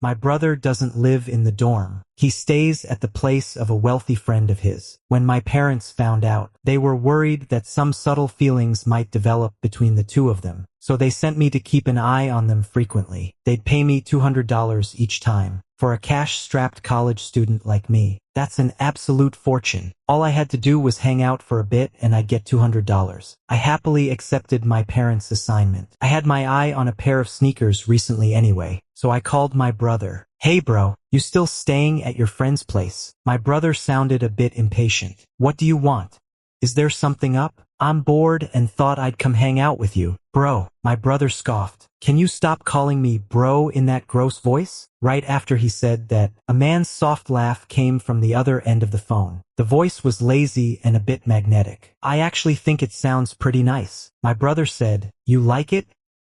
My brother doesn't live in the dorm. He stays at the place of a wealthy friend of his. When my parents found out, they were worried that some subtle feelings might develop between the two of them. So they sent me to keep an eye on them frequently. They'd pay me $200 each time. For a cash-strapped college student like me, that's an absolute fortune. All I had to do was hang out for a bit and I'd get $200. I happily accepted my parents' assignment. I had my eye on a pair of sneakers recently anyway, so I called my brother. Hey bro, you still staying at your friend's place? My brother sounded a bit impatient. What do you want? Is there something up? I'm bored and thought I'd come hang out with you. Bro, my brother scoffed. Can you stop calling me bro in that gross voice? Right after he said that, a man's soft laugh came from the other end of the phone. The voice was lazy and a bit magnetic. I actually think it sounds pretty nice. My brother said, you like it?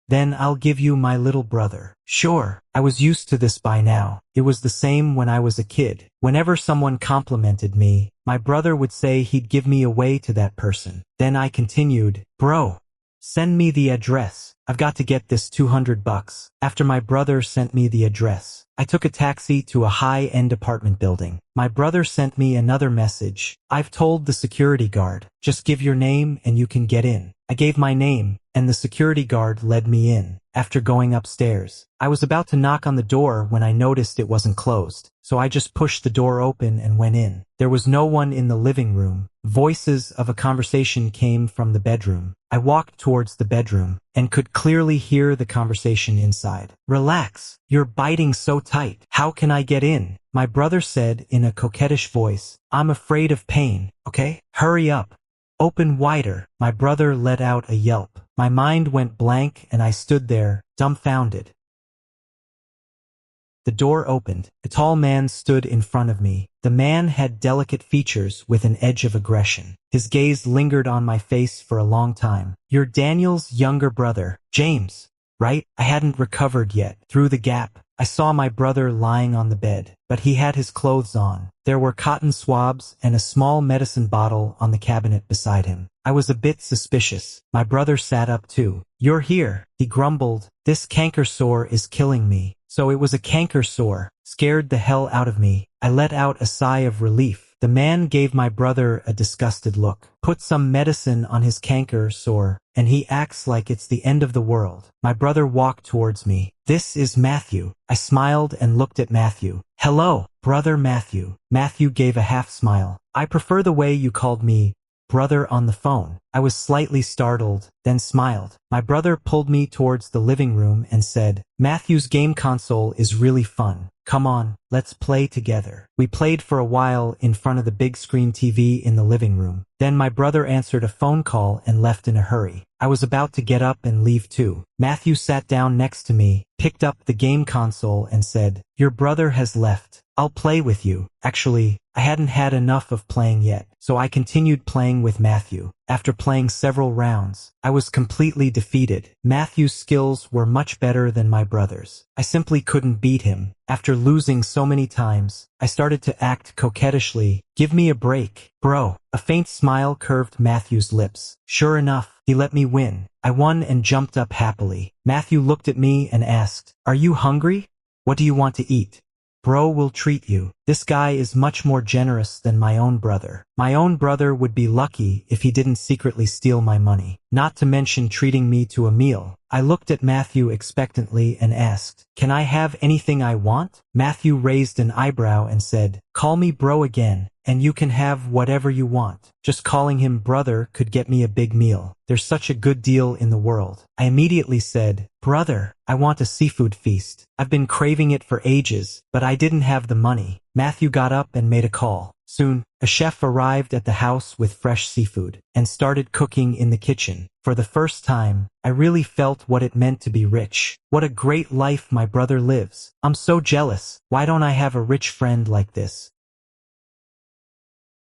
Then I'll give you my little brother. Sure, I was used to this by now. It was the same when I was a kid. Whenever someone complimented me, my brother would say he'd give me away to that person. Then I continued, bro, send me the address. I've got to get this $200. After my brother sent me the address, I took a taxi to a high-end apartment building. My brother sent me another message. I've told the security guard, just give your name and you can get in. I gave my name, and the security guard led me in. After going upstairs, I was about to knock on the door when I noticed it wasn't closed, so I just pushed the door open and went in. There was no one in the living room. Voices of a conversation came from the bedroom. I walked towards the bedroom and could clearly hear the conversation inside. Relax, you're biting so tight. How can I get in? My brother said in a coquettish voice. I'm afraid of pain, okay? Hurry up. Open wider. My brother let out a yelp. My mind went blank and I stood there, dumbfounded. The door opened. A tall man stood in front of me. The man had delicate features with an edge of aggression. His gaze lingered on my face for a long time. You're Daniel's younger brother, James, right? I hadn't recovered yet. Through the gap, I saw my brother lying on the bed, but he had his clothes on. There were cotton swabs and a small medicine bottle on the cabinet beside him. I was a bit suspicious. My brother sat up too. You're here, he grumbled. This canker sore is killing me. So it was a canker sore. Scared the hell out of me. I let out a sigh of relief. The man gave my brother a disgusted look. Put some medicine on his canker sore, and he acts like it's the end of the world. My brother walked towards me. This is Matthew. I smiled and looked at Matthew. Hello, brother Matthew. Matthew gave a half smile. I prefer the way you called me brother on the phone. I was slightly startled, then smiled. My brother pulled me towards the living room and said, Matthew's game console is really fun. Come on, let's play together. We played for a while in front of the big screen TV in the living room. Then my brother answered a phone call and left in a hurry. I was about to get up and leave too. Matthew sat down next to me, picked up the game console and said, your brother has left. I'll play with you. Actually, I hadn't had enough of playing yet, so I continued playing with Matthew. After playing several rounds, I was completely defeated. Matthew's skills were much better than my brother's. I simply couldn't beat him. After losing so many times, I started to act coquettishly. Give me a break, bro. A faint smile curved Matthew's lips. Sure enough, he let me win. I won and jumped up happily. Matthew looked at me and asked, are you hungry? What do you want to eat? Bro will treat you. This guy is much more generous than my own brother. My own brother would be lucky if he didn't secretly steal my money, not to mention treating me to a meal. I looked at Matthew expectantly and asked, can I have anything I want? Matthew raised an eyebrow and said, call me bro again, and you can have whatever you want. Just calling him brother could get me a big meal. There's such a good deal in the world. I immediately said, brother, I want a seafood feast. I've been craving it for ages, but I didn't have the money. Matthew got up and made a call. Soon, a chef arrived at the house with fresh seafood and started cooking in the kitchen. For the first time, I really felt what it meant to be rich. What a great life my brother lives. I'm so jealous. Why don't I have a rich friend like this?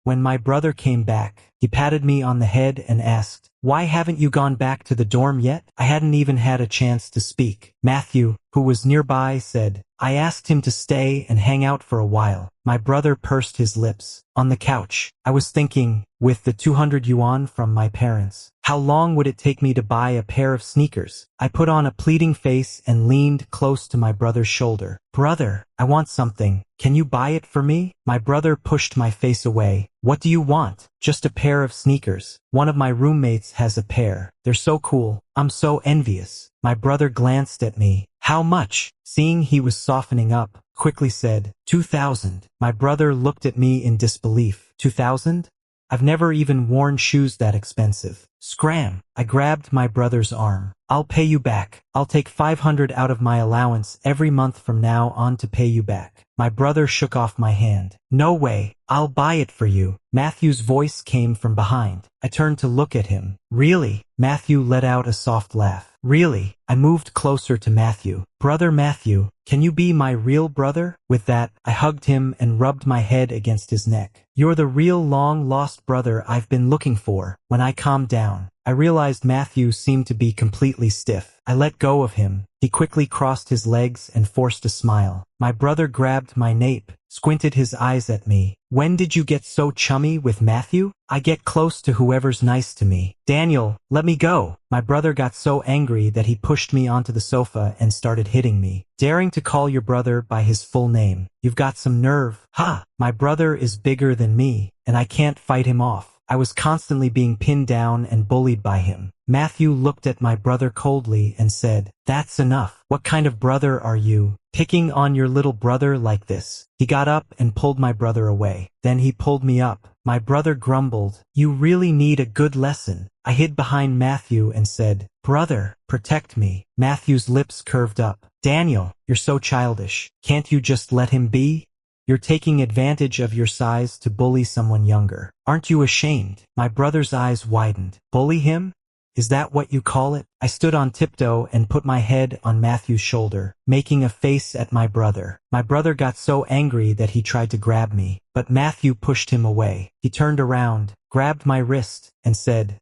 When my brother came back, he patted me on the head and asked, why haven't you gone back to the dorm yet? I hadn't even had a chance to speak. Matthew, who was nearby, said, I asked him to stay and hang out for a while. My brother pursed his lips. On the couch, I was thinking, with the 200 yuan from my parents, How long would it take me to buy a pair of sneakers? I put on a pleading face and leaned close to my brother's shoulder. Brother, I want something. Can you buy it for me? My brother pushed my face away. What do you want? Just a pair of sneakers. One of my roommates has a pair. They're so cool. I'm so envious. My brother glanced at me. How much? Seeing he was softening up, quickly said, 2,000. My brother looked at me in disbelief. 2,000? I've never even worn shoes that expensive. Scram! I grabbed my brother's arm. I'll pay you back. I'll take 500 out of my allowance every month from now on to pay you back. My brother shook off my hand. No way. I'll buy it for you. Matthew's voice came from behind. I turned to look at him. Really? Matthew let out a soft laugh. Really? I moved closer to Matthew. Brother Matthew, can you be my real brother? With that, I hugged him and rubbed my head against his neck. You're the real long-lost brother I've been looking for. When I calmed down, I realized Matthew seemed to be completely stiff. I let go of him. He quickly crossed his legs and forced a smile. My brother grabbed my nape, squinted his eyes at me. When did you get so chummy with Matthew? I get close to whoever's nice to me. Daniel, let me go. My brother got so angry that he pushed me onto the sofa and started hitting me. Daring to call your brother by his full name. You've got some nerve. Ha! My brother is bigger than me, and I can't fight him off. I was constantly being pinned down and bullied by him. Matthew looked at my brother coldly and said, That's enough. What kind of brother are you? Picking on your little brother like this. He got up and pulled my brother away. Then he pulled me up. My brother grumbled, You really need a good lesson. I hid behind Matthew and said, Brother, protect me. Matthew's lips curved up. Daniel, you're so childish. Can't you just let him be? You're taking advantage of your size to bully someone younger. Aren't you ashamed? My brother's eyes widened. Bully him? Is that what you call it? I stood on tiptoe and put my head on Matthew's shoulder, making a face at my brother. My brother got so angry that he tried to grab me, but Matthew pushed him away. He turned around, grabbed my wrist, and said,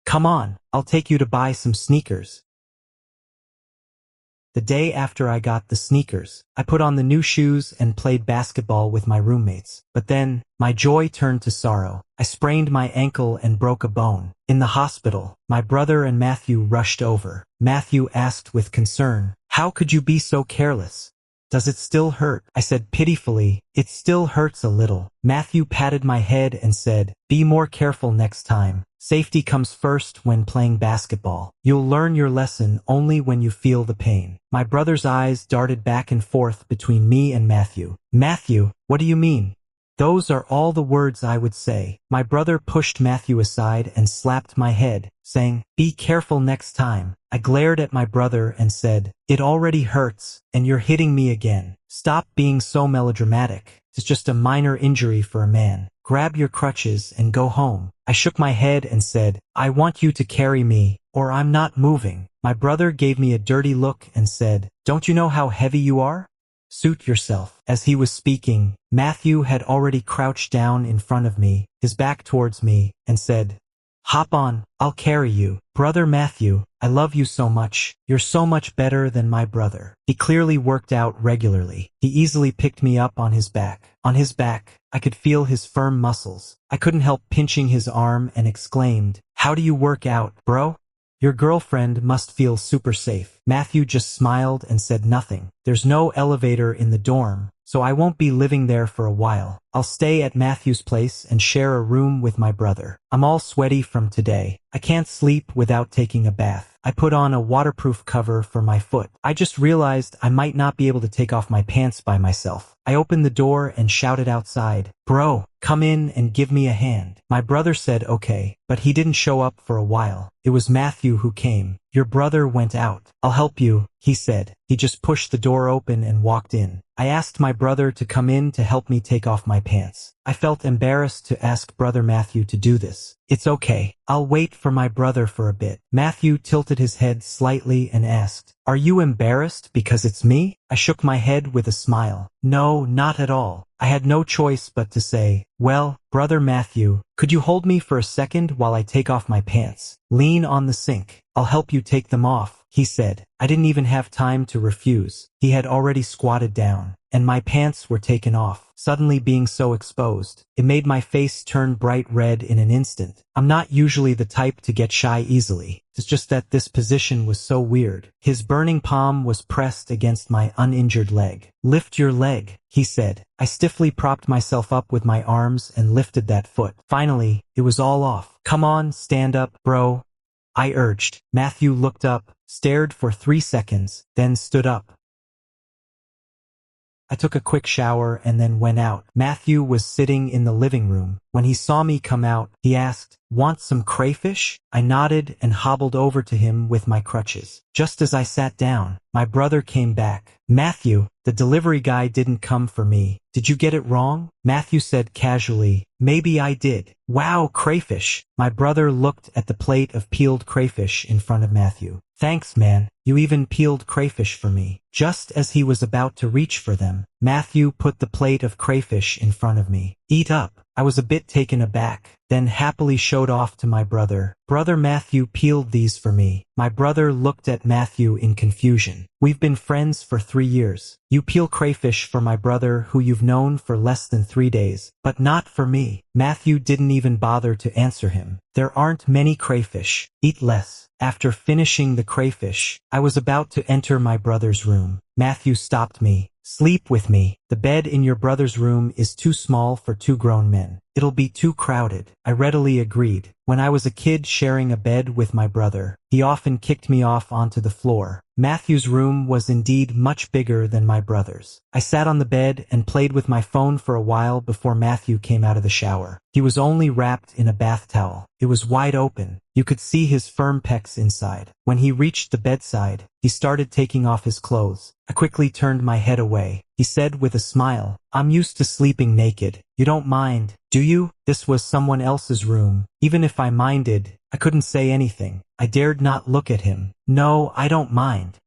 Come on, I'll take you to buy some sneakers. The day after I got the sneakers, I put on the new shoes and played basketball with my roommates. But then, my joy turned to sorrow. I sprained my ankle and broke a bone. In the hospital, my brother and Matthew rushed over. Matthew asked with concern, How could you be so careless? Does it still hurt? I said pitifully, It still hurts a little. Matthew patted my head and said, Be more careful next time. Safety comes first when playing basketball. You'll learn your lesson only when you feel the pain. My brother's eyes darted back and forth between me and Matthew. Matthew, what do you mean? Those are all the words I would say. My brother pushed Matthew aside and slapped my head, saying, Be careful next time. I glared at my brother and said, It already hurts, and you're hitting me again. Stop being so melodramatic. It's just a minor injury for a man. Grab your crutches and go home. I shook my head and said, I want you to carry me, or I'm not moving. My brother gave me a dirty look and said, Don't you know how heavy you are? Suit yourself. As he was speaking, Matthew had already crouched down in front of me, his back towards me, and said, Hop on, I'll carry you. Brother Matthew, I love you so much. You're so much better than my brother. He clearly worked out regularly. He easily picked me up on his back. On his back, I could feel his firm muscles. I couldn't help pinching his arm and exclaimed, How do you work out, bro? Your girlfriend must feel super safe. Matthew just smiled and said nothing. There's no elevator in the dorm, so I won't be living there for a while. I'll stay at Matthew's place and share a room with my brother. I'm all sweaty from today. I can't sleep without taking a bath. I put on a waterproof cover for my foot. I just realized I might not be able to take off my pants by myself. I opened the door and shouted outside, Bro, come in and give me a hand. My brother said okay, but he didn't show up for a while. It was Matthew who came. Your brother went out. I'll help you, he said. He just pushed the door open and walked in. I asked my brother to come in to help me take off my pants. I felt embarrassed to ask brother Matthew to do this. It's okay. I'll wait for my brother for a bit. Matthew tilted his head slightly and asked, Are you embarrassed because it's me? I shook my head with a smile. No, not at all. I had no choice but to say, Well, brother Matthew, could you hold me for a second while I take off my pants? Lean on the sink. I'll help you take them off, he said. I didn't even have time to refuse. He had already squatted down, and my pants were taken off. Suddenly being so exposed, it made my face turn bright red in an instant. I'm not usually the type to get shy easily. It's just that this position was so weird. His burning palm was pressed against my uninjured leg. Lift your leg, he said. I stiffly propped myself up with my arms and lifted that foot. Finally, it was all off. Come on, stand up, bro, I urged. Matthew looked up, stared for 3 seconds, then stood up. I took a quick shower and then went out. Matthew was sitting in the living room. When he saw me come out, he asked, "Want some crayfish?" I nodded and hobbled over to him with my crutches. Just as I sat down, my brother came back. "Matthew, the delivery guy didn't come for me. Did you get it wrong?" Matthew said casually, "Maybe I did." "Wow, crayfish." My brother looked at the plate of peeled crayfish in front of Matthew. "Thanks, man. You even peeled crayfish for me." Just as he was about to reach for them, Matthew put the plate of crayfish in front of me. "Eat up." I was a bit taken aback, then happily showed off to my brother. "Brother Matthew peeled these for me." My brother looked at Matthew in confusion. "We've been friends for 3 years. You peel crayfish for my brother who you've known for less than 3 days, but not for me." Matthew didn't even bother to answer him. "There aren't many crayfish. Eat less." After finishing the crayfish, I was about to enter my brother's room. Matthew stopped me. "Sleep with me. The bed in your brother's room is too small for 2 grown men. It'll be too crowded." I readily agreed. When I was a kid sharing a bed with my brother, he often kicked me off onto the floor. Matthew's room was indeed much bigger than my brother's. I sat on the bed and played with my phone for a while before Matthew came out of the shower. He was only wrapped in a bath towel. It was wide open. You could see his firm pecs inside. When he reached the bedside, he started taking off his clothes. I quickly turned my head away. He said with a smile, "I'm used to sleeping naked. You don't mind, do you?" This was someone else's room. Even if I minded, I couldn't say anything. I dared not look at him. "No, I don't mind."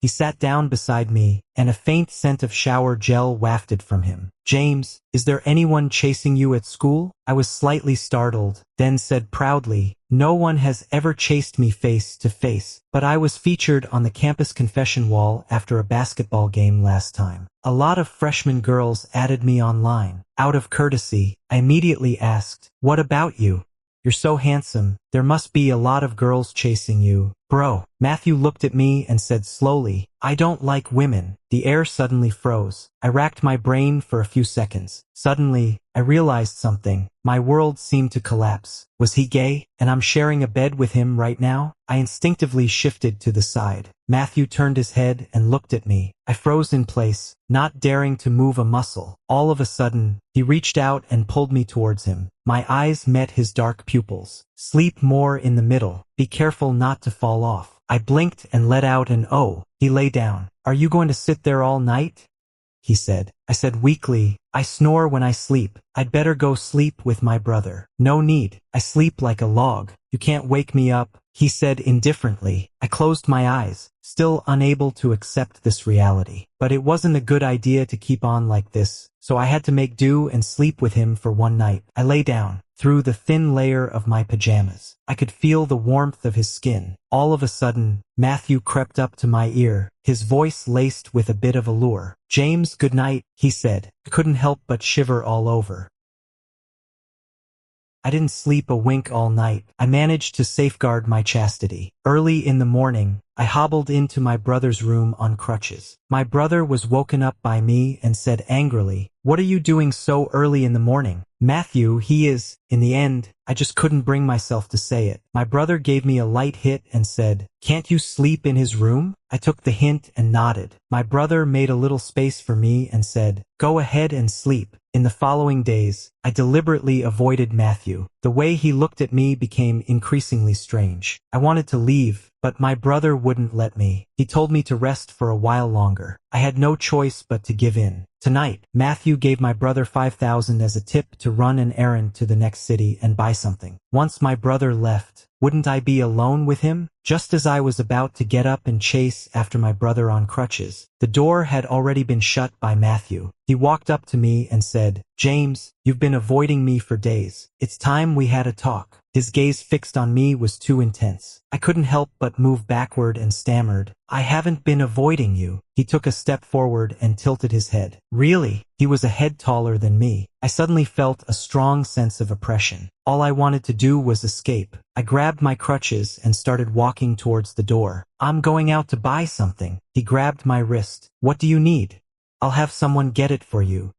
He sat down beside me, and a faint scent of shower gel wafted from him. "James, is there anyone chasing you at school?" I was slightly startled, then said proudly, "No one has ever chased me face to face, but I was featured on the campus confession wall after a basketball game last time. A lot of freshman girls added me online. Out of courtesy, I immediately asked, 'What about you? You're so handsome. There must be a lot of girls chasing you, bro.'" Matthew looked at me and said slowly, "I don't like women." The air suddenly froze. I racked my brain for a few seconds. Suddenly, I realized something. My world seemed to collapse. Was he gay? And I'm sharing a bed with him right now? I instinctively shifted to the side. Matthew turned his head and looked at me. I froze in place, not daring to move a muscle. All of a sudden, he reached out and pulled me towards him. My eyes met his dark pupils. "Sleep more in the middle. Be careful not to fall off." I blinked and let out an "oh." He lay down. "Are you going to sit there all night?" he said. I said weakly, "I snore when I sleep. I'd better go sleep with my brother." "No need. I sleep like a log. You can't wake me up," he said indifferently. I closed my eyes, still unable to accept this reality. But it wasn't a good idea to keep on like this, so I had to make do and sleep with him for one night. I lay down. Through the thin layer of my pajamas, I could feel the warmth of his skin. All of a sudden, Matthew crept up to my ear, his voice laced with a bit of allure. "James, good night," he said. I couldn't help but shiver all over. I didn't sleep a wink all night. I managed to safeguard my chastity. Early in the morning, I hobbled into my brother's room on crutches. My brother was woken up by me and said angrily, "What are you doing so early in the morning?" "Matthew, he is." In the end, I just couldn't bring myself to say it. My brother gave me a light hit and said, "Can't you sleep in his room?" I took the hint and nodded. My brother made a little space for me and said, "Go ahead and sleep." In the following days, I deliberately avoided Matthew. The way he looked at me became increasingly strange. I wanted to leave, but my brother wouldn't let me. He told me to rest for a while longer. I had no choice but to give in. Tonight, Matthew gave my brother $5,000 as a tip to run an errand to the next city and buy something. Once my brother left, wouldn't I be alone with him? Just as I was about to get up and chase after my brother on crutches, the door had already been shut by Matthew. He walked up to me and said, "James, you've been avoiding me for days. It's time we had a talk." His gaze fixed on me was too intense. I couldn't help but move backward and stammered, "I haven't been avoiding you." He took a step forward and tilted his head. Really? He was a head taller than me. I suddenly felt a strong sense of oppression. All I wanted to do was escape. I grabbed my crutches and started walking towards the door. "I'm going out to buy something." He grabbed my wrist. "What do you need?" "I'll have someone get it for you."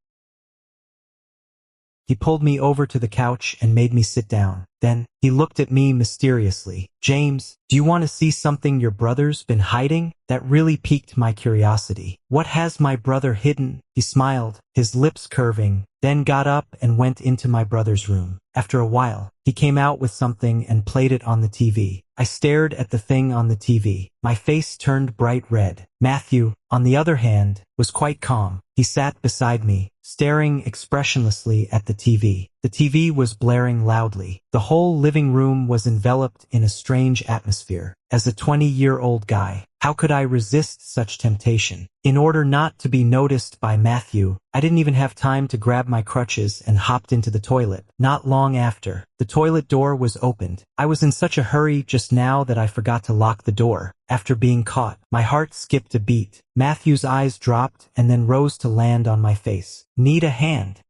He pulled me over to the couch and made me sit down. Then, he looked at me mysteriously. "James, do you want to see something your brother's been hiding?" That really piqued my curiosity. "What has my brother hidden?" He smiled, his lips curving, then got up and went into my brother's room. After a while, he came out with something and played it on the TV. I stared at the thing on the TV. My face turned bright red. Matthew, on the other hand, was quite calm. He sat beside me, staring expressionlessly at the TV. The TV was blaring loudly. The whole living room was enveloped in a strange atmosphere. As a 20-year-old guy, how could I resist such temptation? In order not to be noticed by Matthew, I didn't even have time to grab my crutches and hopped into the toilet. Not long after, the toilet door was opened. I was in such a hurry just now that I forgot to lock the door. After being caught, my heart skipped a beat. Matthew's eyes dropped and then rose to land on my face. "Need a hand?"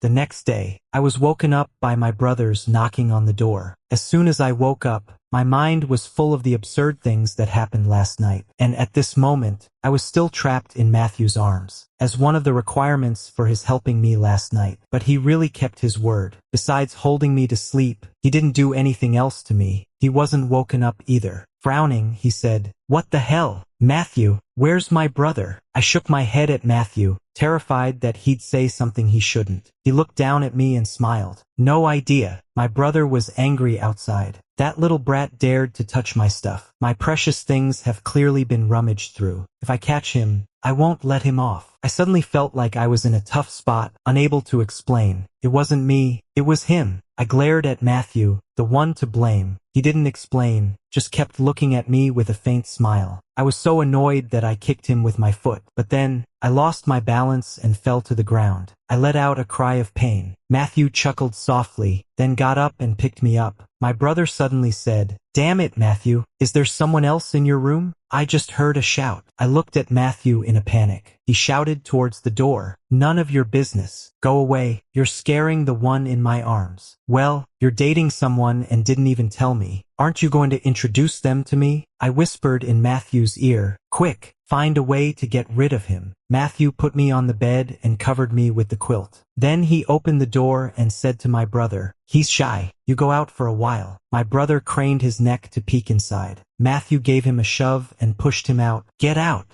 The next day, I was woken up by my brothers knocking on the door. As soon as I woke up, my mind was full of the absurd things that happened last night, and at this moment, I was still trapped in Matthew's arms, as one of the requirements for his helping me last night. But he really kept his word. Besides holding me to sleep, he didn't do anything else to me. He wasn't woken up either. Frowning, he said, "What the hell? Matthew, where's my brother?" I shook my head at Matthew, terrified that he'd say something he shouldn't. He looked down at me and smiled. "No idea. My brother was angry outside. That little brat dared to touch my stuff. My precious things have clearly been rummaged through. If I catch him, I won't let him off." I suddenly felt like I was in a tough spot, unable to explain. It wasn't me, it was him. I glared at Matthew, the one to blame. He didn't explain, just kept looking at me with a faint smile. I was so annoyed that I kicked him with my foot, but then, I lost my balance and fell to the ground. I let out a cry of pain. Matthew chuckled softly, then got up and picked me up. My brother suddenly said, "Damn it, Matthew, is there someone else in your room?" I just heard a shout. I looked at Matthew in a panic. He shouted towards the door, "None of your business. Go away, you're scaring the one in my arms." "Well, you're dating someone and didn't even tell me. Aren't you going to introduce them to me?" I whispered in Matthew's ear, "Quick, find a way to get rid of him." Matthew put me on the bed and covered me with the quilt. Then he opened the door and said to my brother, "He's shy. You go out for a while." My brother craned his neck to peek inside. Matthew gave him a shove and pushed him out. "Get out."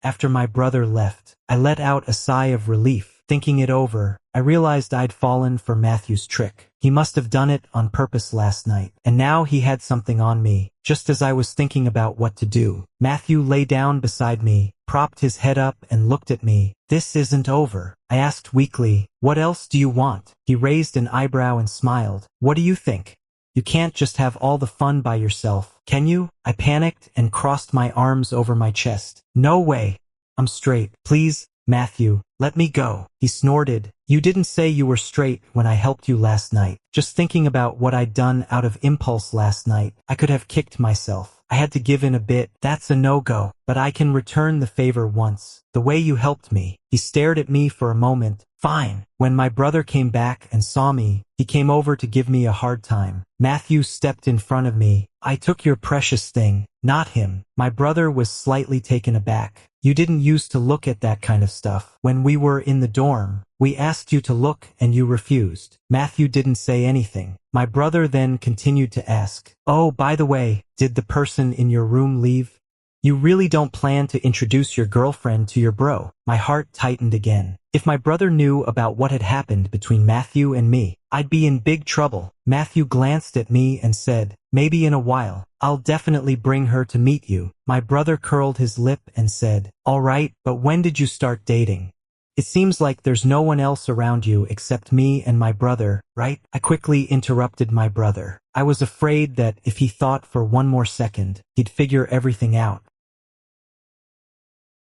After my brother left, I let out a sigh of relief. Thinking it over, I realized I'd fallen for Matthew's trick. He must have done it on purpose last night, and now he had something on me. Just as I was thinking about what to do, Matthew lay down beside me, propped his head up and looked at me. "This isn't over." I asked weakly, "What else do you want?" He raised an eyebrow and smiled. "What do you think? You can't just have all the fun by yourself, can you?" I panicked and crossed my arms over my chest. "No way. I'm straight. Please, Matthew, let me go." He snorted. "You didn't say you were straight when I helped you last night." Just thinking about what I'd done out of impulse last night, I could have kicked myself. I had to give in a bit. "That's a no-go, but I can return the favor once. The way you helped me." He stared at me for a moment. "Fine." When my brother came back and saw me, he came over to give me a hard time. Matthew stepped in front of me. "I took your precious thing, not him." My brother was slightly taken aback. "You didn't used to look at that kind of stuff. When we were in the dorm, we asked you to look and you refused." Matthew didn't say anything. My brother then continued to ask, "Oh, by the way, did the person in your room leave? You really don't plan to introduce your girlfriend to your bro?" My heart tightened again. If my brother knew about what had happened between Matthew and me, I'd be in big trouble. Matthew glanced at me and said, "Maybe in a while. I'll definitely bring her to meet you." My brother curled his lip and said, "All right, but when did you start dating? It seems like there's no one else around you except me and my brother, right?" I quickly interrupted my brother. I was afraid that if he thought for one more second, he'd figure everything out.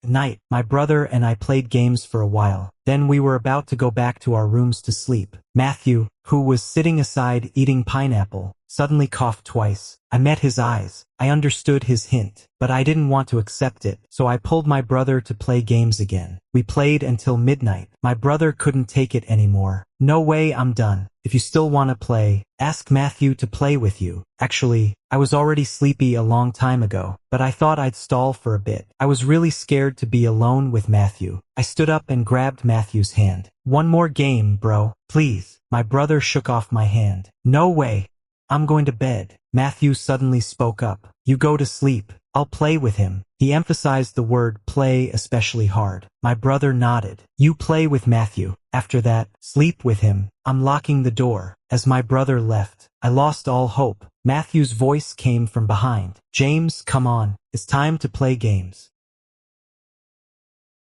At night, my brother and I played games for a while. Then we were about to go back to our rooms to sleep. Matthew, who was sitting aside eating pineapple, suddenly coughed twice. I met his eyes. I understood his hint, but I didn't want to accept it, so I pulled my brother to play games again. We played until midnight. My brother couldn't take it anymore. No way, I'm done. If you still want to play, ask Matthew to play with you. Actually, I was already sleepy a long time ago, but I thought I'd stall for a bit. I was really scared to be alone with Matthew. I stood up and grabbed Matthew's hand. One more game, bro. Please. My brother shook off my hand. No way. I'm going to bed. Matthew suddenly spoke up. You go to sleep. I'll play with him. He emphasized the word play especially hard. My brother nodded. You play with Matthew. After that, sleep with him. I'm locking the door. As my brother left, I lost all hope. Matthew's voice came from behind. James, come on. It's time to play games.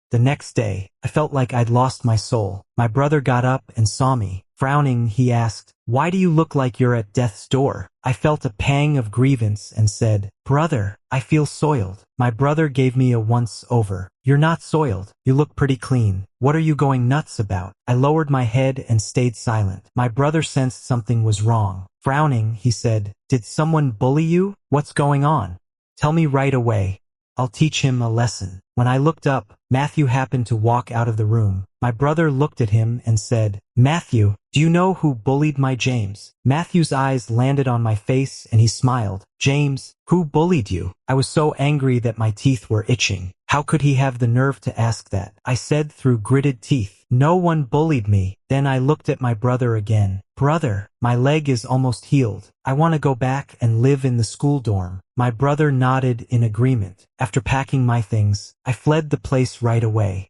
The next day, I felt like I'd lost my soul. My brother got up and saw me. Frowning, he asked, why do you look like you're at death's door? I felt a pang of grievance and said, brother, I feel soiled. My brother gave me a once-over. You're not soiled. You look pretty clean. What are you going nuts about? I lowered my head and stayed silent. My brother sensed something was wrong. Frowning, he said, did someone bully you? What's going on? Tell me right away. I'll teach him a lesson. When I looked up, Matthew happened to walk out of the room. My brother looked at him and said, Matthew, do you know who bullied my James? Matthew's eyes landed on my face and he smiled. James, who bullied you? I was so angry that my teeth were itching. How could he have the nerve to ask that? I said through gritted teeth. No one bullied me. Then I looked at my brother again. Brother, my leg is almost healed. I want to go back and live in the school dorm. My brother nodded in agreement. After packing my things, I fled the place right away.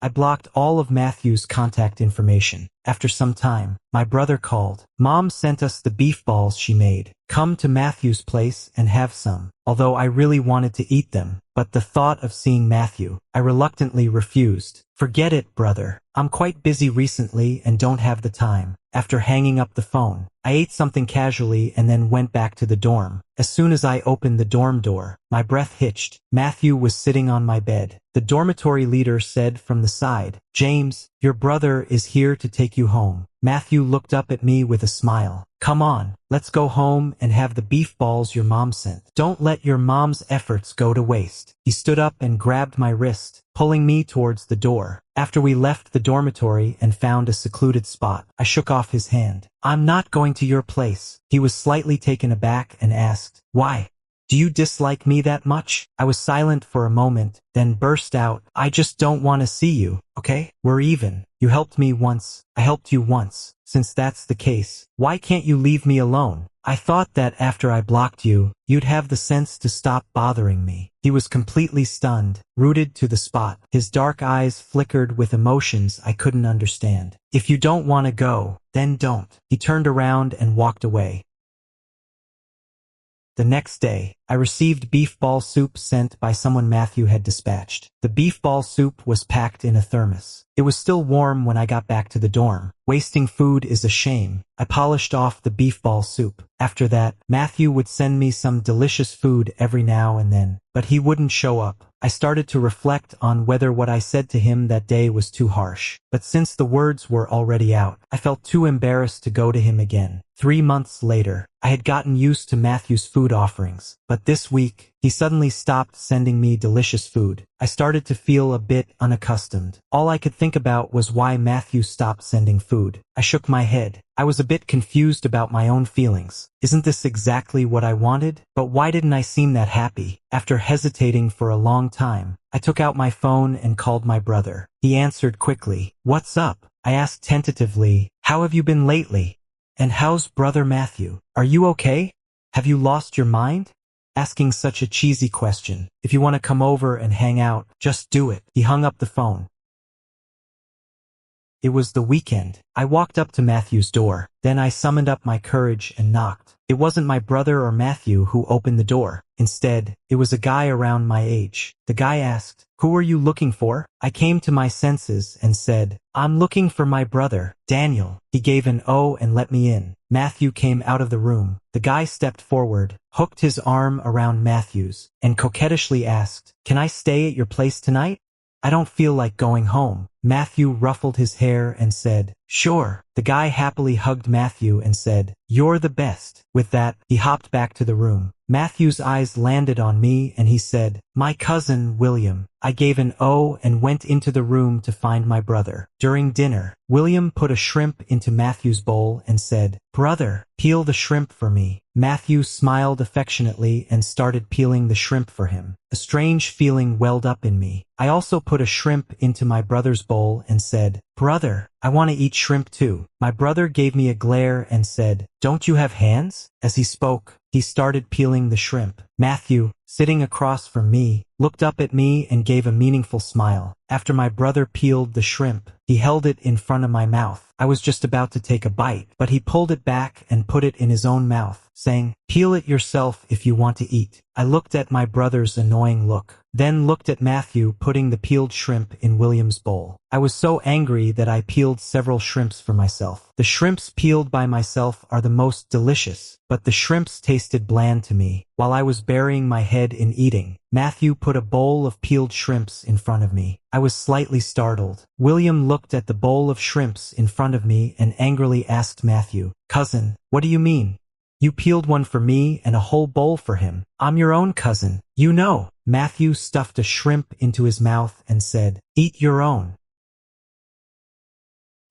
I blocked all of Matthew's contact information. After some time, my brother called. Mom sent us the beef balls she made. Come to Matthew's place and have some. Although I really wanted to eat them, but the thought of seeing Matthew, I reluctantly refused. Forget it, brother. I'm quite busy recently and don't have the time. After hanging up the phone, I ate something casually and then went back to the dorm. As soon as I opened the dorm door, my breath hitched. Matthew was sitting on my bed. The dormitory leader said from the side, James, your brother is here to take you home. Matthew looked up at me with a smile. Come on, let's go home and have the beef balls your mom sent. Don't let your mom's efforts go to waste. He stood up and grabbed my wrist, pulling me towards the door. After we left the dormitory and found a secluded spot, I shook off his hand. I'm not going to your place. He was slightly taken aback and asked, why? Do you dislike me that much? I was silent for a moment, then burst out, I just don't want to see you, okay? We're even. You helped me once. I helped you once. Since that's the case, why can't you leave me alone? I thought that after I blocked you, you'd have the sense to stop bothering me. He was completely stunned, rooted to the spot. His dark eyes flickered with emotions I couldn't understand. If you don't want to go, then don't. He turned around and walked away. The next day, I received beef ball soup sent by someone Matthew had dispatched. The beef ball soup was packed in a thermos. It was still warm when I got back to the dorm. Wasting food is a shame. I polished off the beef ball soup. After that, Matthew would send me some delicious food every now and then, but he wouldn't show up. I started to reflect on whether what I said to him that day was too harsh. But since the words were already out, I felt too embarrassed to go to him again. 3 months later, I had gotten used to Matthew's food offerings, but this week, he suddenly stopped sending me delicious food. I started to feel a bit unaccustomed. All I could think about was why Matthew stopped sending food. I shook my head. I was a bit confused about my own feelings. Isn't this exactly what I wanted? But why didn't I seem that happy? After hesitating for a long time, I took out my phone and called my brother. He answered quickly. What's up? I asked tentatively, how have you been lately? And how's brother Matthew? Are you okay? Have you lost your mind? Asking such a cheesy question. If you want to come over and hang out, just do it. He hung up the phone. It was the weekend. I walked up to Matthew's door. Then I summoned up my courage and knocked. It wasn't my brother or Matthew who opened the door. Instead, it was a guy around my age. The guy asked, "Who are you looking for?" I came to my senses and said, "I'm looking for my brother, Daniel." He gave an "oh" and let me in. Matthew came out of the room. The guy stepped forward, hooked his arm around Matthew's, and coquettishly asked, "Can I stay at your place tonight? I don't feel like going home." Matthew ruffled his hair and said, "Sure." The guy happily hugged Matthew and said, "You're the best." With that, he hopped back to the room. Matthew's eyes landed on me and he said, "My cousin, William." I gave an "oh" and went into the room to find my brother. During dinner, William put a shrimp into Matthew's bowl and said, "Brother, peel the shrimp for me." Matthew smiled affectionately and started peeling the shrimp for him. A strange feeling welled up in me. I also put a shrimp into my brother's bowl and said, "Brother, I want to eat shrimp too." My brother gave me a glare and said, "Don't you have hands?" As he spoke, he started peeling the shrimp. Matthew, sitting across from me, looked up at me and gave a meaningful smile. After my brother peeled the shrimp, he held it in front of my mouth. I was just about to take a bite, but he pulled it back and put it in his own mouth, saying, "Peel it yourself if you want to eat." I looked at my brother's annoying look, then looked at Matthew putting the peeled shrimp in William's bowl. I was so angry that I peeled several shrimps for myself. The shrimps peeled by myself are the most delicious, but the shrimps tasted bland to me. While I was burying my head in eating, Matthew put a bowl of peeled shrimps in front of me. I was slightly startled. William looked at the bowl of shrimps in front of me and angrily asked Matthew, "Cousin, what do you mean? You peeled one for me and a whole bowl for him. I'm your own cousin, you know." Matthew stuffed a shrimp into his mouth and said, "Eat your own."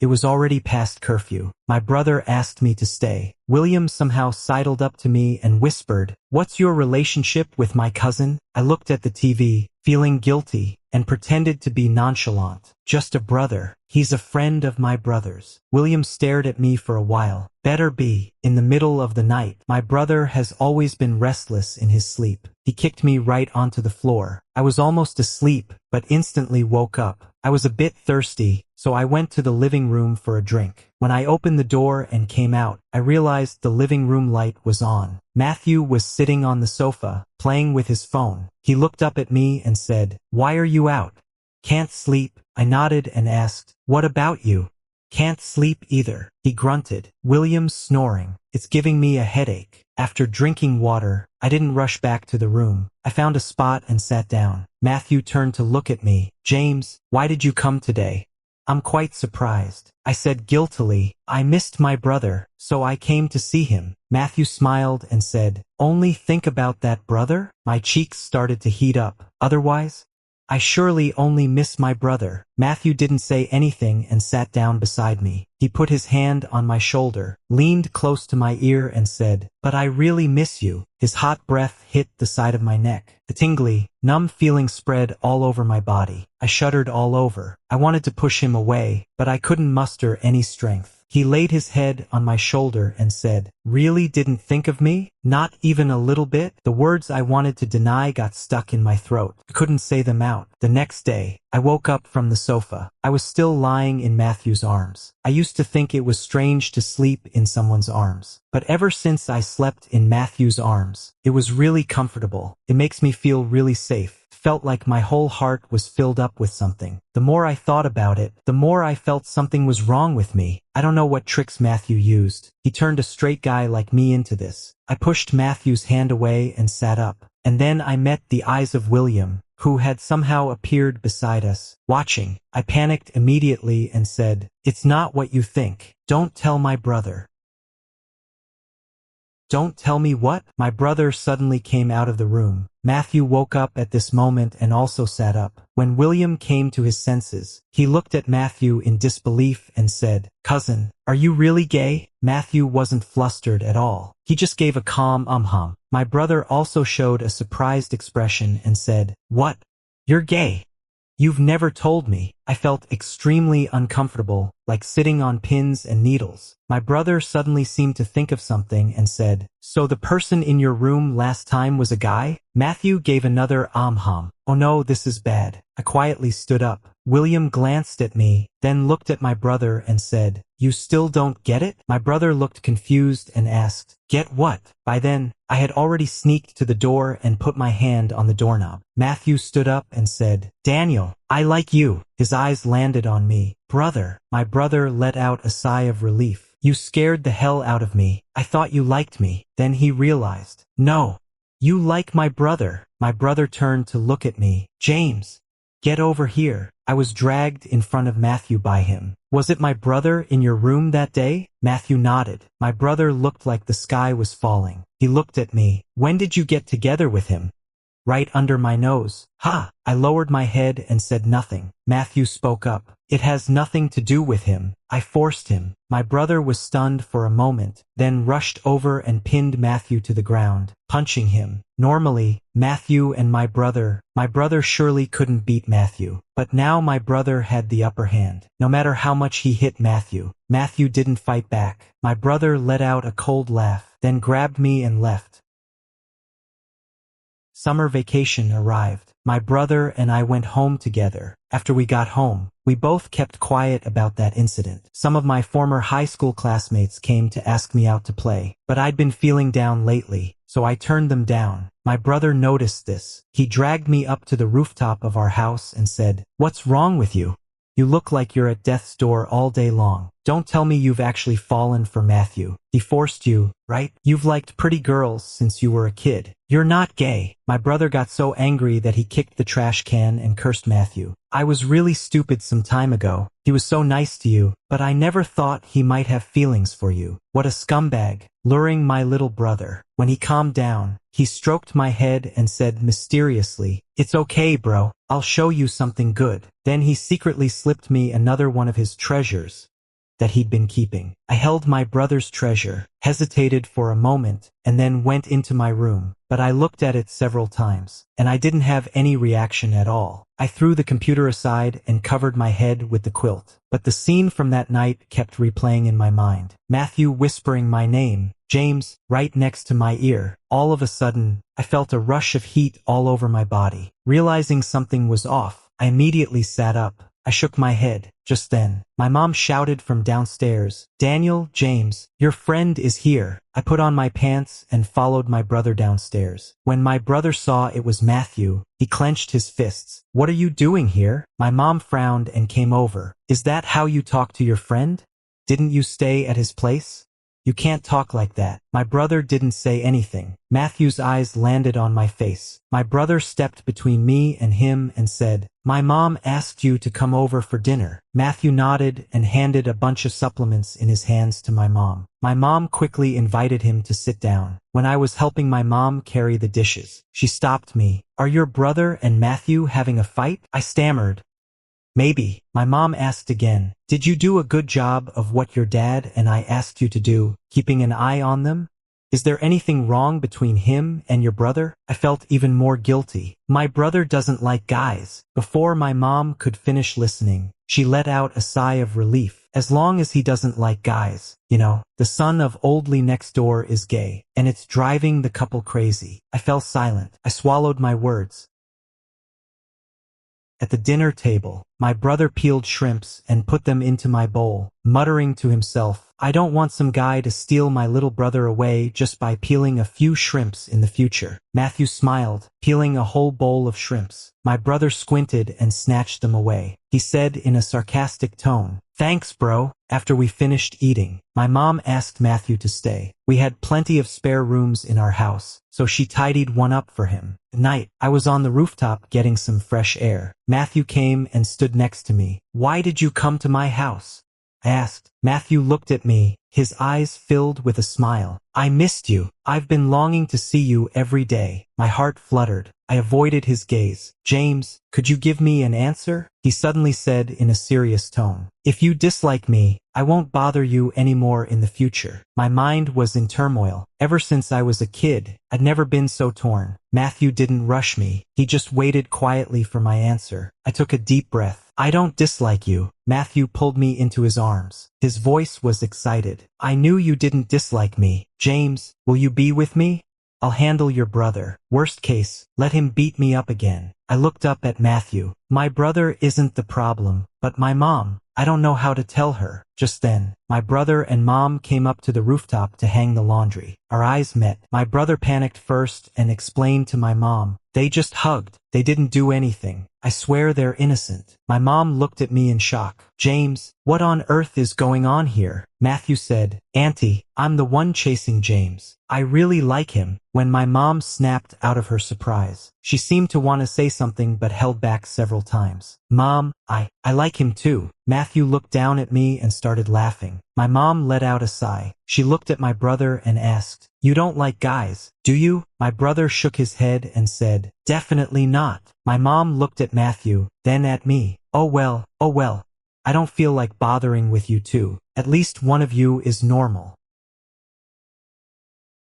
It was already past curfew. My brother asked me to stay. William somehow sidled up to me and whispered, "What's your relationship with my cousin?" I looked at the TV, feeling guilty, and pretended to be nonchalant. "Just a brother. He's a friend of my brother's." William stared at me for a while. "Better be." In the middle of the night, my brother has always been restless in his sleep. He kicked me right onto the floor. I was almost asleep, but instantly woke up. I was a bit thirsty, so I went to the living room for a drink. When I opened the door and came out, I realized the living room light was on. Matthew was sitting on the sofa, playing with his phone. He looked up at me and said, "Why are you out?" "Can't sleep." I nodded and asked, "What about you?" "Can't sleep either." He grunted. "William's snoring. It's giving me a headache." After drinking water, I didn't rush back to the room. I found a spot and sat down. Matthew turned to look at me. "James, why did you come today?" "I'm quite surprised." I said guiltily, "I missed my brother, so I came to see him." Matthew smiled and said, "Only think about that, brother?" My cheeks started to heat up. "Otherwise? I surely only miss my brother." Matthew didn't say anything and sat down beside me. He put his hand on my shoulder, leaned close to my ear and said, "But I really miss you." His hot breath hit the side of my neck. A tingly, numb feeling spread all over my body. I shuddered all over. I wanted to push him away, but I couldn't muster any strength. He laid his head on my shoulder and said, "Really didn't think of me? Not even a little bit?" The words I wanted to deny got stuck in my throat. I couldn't say them out. The next day, I woke up from the sofa. I was still lying in Matthew's arms. I used to think it was strange to sleep in someone's arms. But ever since I slept in Matthew's arms, it was really comfortable. It makes me feel really safe. Felt like my whole heart was filled up with something. The more I thought about it, the more I felt something was wrong with me. I don't know what tricks Matthew used. He turned a straight guy like me into this. I pushed Matthew's hand away and sat up. And then I met the eyes of William, who had somehow appeared beside us, watching. I panicked immediately and said, "It's not what you think. Don't tell my brother." "Don't tell me what?" My brother suddenly came out of the room. Matthew woke up at this moment and also sat up. When William came to his senses, he looked at Matthew in disbelief and said, "Cousin, are you really gay?" Matthew wasn't flustered at all. He just gave a calm hum. My brother also showed a surprised expression and said, "What? You're gay? You've never told me." I felt extremely uncomfortable, like sitting on pins and needles. My brother suddenly seemed to think of something and said, "So the person in your room last time was a guy?" Matthew gave another hum. "Oh no, this is bad." I quietly stood up. William glanced at me, then looked at my brother and said, "You still don't get it?" My brother looked confused and asked, "Get what?" By then, I had already sneaked to the door and put my hand on the doorknob. Matthew stood up and said, "Daniel, I like you." His eyes landed on me. "Brother." My brother let out a sigh of relief. "You scared the hell out of me. I thought you liked me." Then he realized, "No, you like my brother." My brother turned to look at me. "James, get over here." I was dragged in front of Matthew by him. "Was it my brother in your room that day?" Matthew nodded. My brother looked like the sky was falling. He looked at me. "When did you get together with him?" "Right under my nose." "Ha!" I lowered my head and said nothing. Matthew spoke up. "It has nothing to do with him. I forced him." My brother was stunned for a moment, then rushed over and pinned Matthew to the ground, punching him. Normally, Matthew and my brother surely couldn't beat Matthew. But now my brother had the upper hand. No matter how much he hit Matthew didn't fight back. My brother let out a cold laugh, then grabbed me and left. Summer vacation arrived. My brother and I went home together. After we got home, we both kept quiet about that incident. Some of my former high school classmates came to ask me out to play, but I'd been feeling down lately, so I turned them down. My brother noticed this. He dragged me up to the rooftop of our house and said, "What's wrong with you? You look like you're at death's door all day long. Don't tell me you've actually fallen for Matthew. He forced you, right? You've liked pretty girls since you were a kid. You're not gay." My brother got so angry that he kicked the trash can and cursed Matthew. "I was really stupid some time ago. He was so nice to you, but I never thought he might have feelings for you. What a scumbag, luring my little brother." When he calmed down, he stroked my head and said mysteriously, "It's okay, bro. I'll show you something good." Then he secretly slipped me another one of his treasures that he'd been keeping. I held my brother's treasure, hesitated for a moment, and then went into my room. But I looked at it several times, and I didn't have any reaction at all. I threw the computer aside and covered my head with the quilt. But the scene from that night kept replaying in my mind. Matthew whispering my name, James, right next to my ear. All of a sudden, I felt a rush of heat all over my body. Realizing something was off, I immediately sat up. I shook my head. Just then, my mom shouted from downstairs, "Daniel, James, your friend is here." I put on my pants and followed my brother downstairs. When my brother saw it was Matthew, he clenched his fists. "What are you doing here?" My mom frowned and came over. "Is that how you talk to your friend? Didn't you stay at his place? You can't talk like that." My brother didn't say anything. Matthew's eyes landed on my face. My brother stepped between me and him and said, "My mom asked you to come over for dinner." Matthew nodded and handed a bunch of supplements in his hands to my mom. My mom quickly invited him to sit down. When I was helping my mom carry the dishes, she stopped me. "Are your brother and Matthew having a fight?" I stammered. "Maybe." My mom asked again, "Did you do a good job of what your dad and I asked you to do, keeping an eye on them? Is there anything wrong between him and your brother?" I felt even more guilty. "My brother doesn't like guys." Before my mom could finish listening, she let out a sigh of relief. "As long as he doesn't like guys. You know, the son of Oldly next door is gay, and it's driving the couple crazy." I fell silent. I swallowed my words. At the dinner table, my brother peeled shrimps and put them into my bowl, muttering to himself, "I don't want some guy to steal my little brother away just by peeling a few shrimps in the future." Matthew smiled, peeling a whole bowl of shrimps. My brother squinted and snatched them away. He said in a sarcastic tone, "Thanks, bro." After we finished eating, my mom asked Matthew to stay. We had plenty of spare rooms in our house, so she tidied one up for him. At night, I was on the rooftop getting some fresh air. Matthew came and stood next to me. "Why did you come to my house?" I asked. Matthew looked at me, his eyes filled with a smile. "I missed you. I've been longing to see you every day." My heart fluttered. I avoided his gaze. "James, could you give me an answer?" He suddenly said in a serious tone. "If you dislike me, I won't bother you anymore in the future." My mind was in turmoil. Ever since I was a kid, I'd never been so torn. Matthew didn't rush me. He just waited quietly for my answer. I took a deep breath. I don't dislike you. Matthew pulled me into his arms. His voice was excited. I knew you didn't dislike me. James, will you be with me? I'll handle your brother. Worst case, let him beat me up again. I looked up at Matthew. My brother isn't the problem, but my mom. I don't know how to tell her. Just then, my brother and mom came up to the rooftop to hang the laundry. Our eyes met. My brother panicked first and explained to my mom. They just hugged. They didn't do anything. I swear they're innocent. My mom looked at me in shock. James, what on earth is going on here? Matthew said, Auntie, I'm the one chasing James. I really like him. When my mom snapped out of her surprise, she seemed to want to say something but held back several times. Mom, I like him too. Matthew looked down at me and started laughing. My mom let out a sigh. She looked at my brother and asked, You don't like guys, do you? My brother shook his head and said, Definitely not. My mom looked at Matthew, then at me. Oh well. I don't feel like bothering with you two. At least one of you is normal.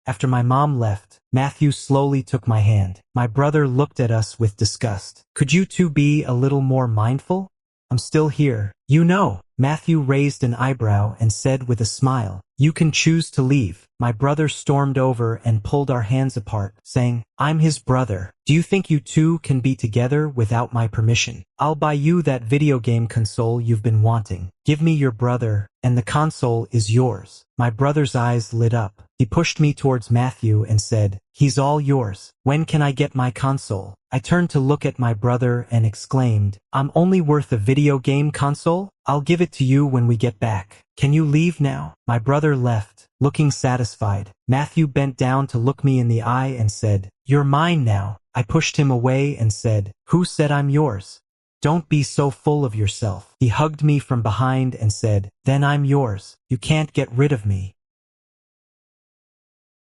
After my mom left, Matthew slowly took my hand. My brother looked at us with disgust. Could you two be a little more mindful? I'm still here. You know. Matthew raised an eyebrow and said with a smile, You can choose to leave. My brother stormed over and pulled our hands apart, saying, I'm his brother. Do you think you two can be together without my permission? I'll buy you that video game console you've been wanting. Give me your brother, and the console is yours. My brother's eyes lit up. He pushed me towards Matthew and said, He's all yours. When can I get my console? I turned to look at my brother and exclaimed, I'm only worth a video game console? I'll give it to you when we get back. Can you leave now? My brother left, looking satisfied. Matthew bent down to look me in the eye and said, You're mine now. I pushed him away and said, Who said I'm yours? Don't be so full of yourself. He hugged me from behind and said, Then I'm yours. You can't get rid of me.